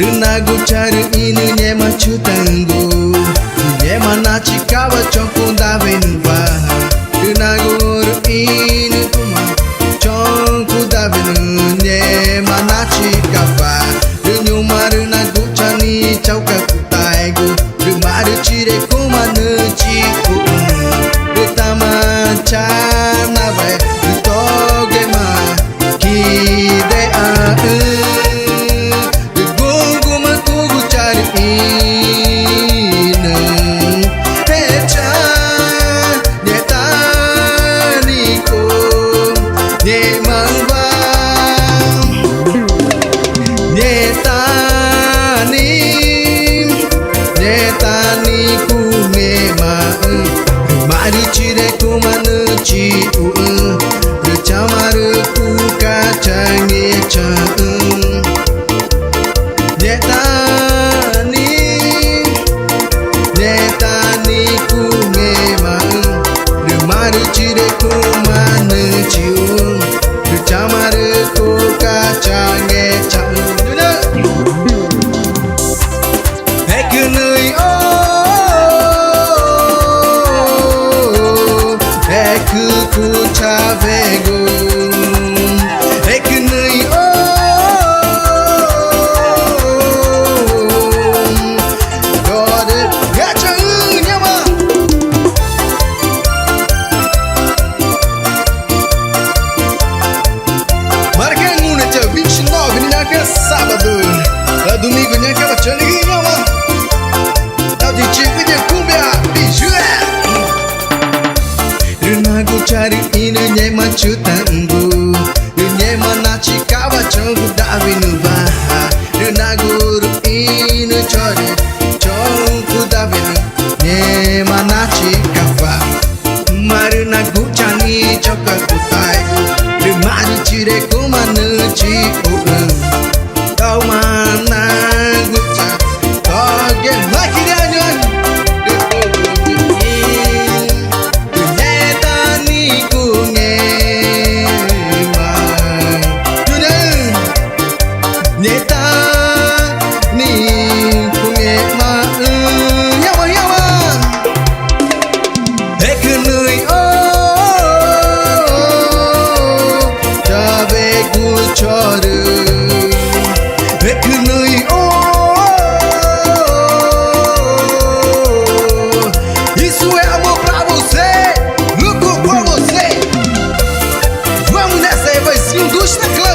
Renago chare inu nyema chutango Nyema nachi kawa chokunda venva Renago inu kuma chokunda venu Nyema nachi kawa Renyuma renago chani chauka kutaigo Remare chire kuma nuchi Retama chana vai Ritoge ma kide a Mari chire kumanu chi Recamaru ku kacange cang Netani ku memang Mari chire kumanu chi Recamaru ku kacange cang Hekunui ku chavego Ekunui God gacha nyama Marca una dia 29 que é sábado Pra domingo né que ela tinha ninguém nyama Tá de chico de cumbia bijué Renago chari inu nyema chutango Nyema nachi kawa chongu davinu baha Renago inu chori chongu davinu Nyema nachi kawa Marenago chani choka kutai Remari chire kumanu chi Kau mana gucha Toge makiranyon Isso é amor pra você, louco por você. Vamos nessa aí, vai sim, indústria clã.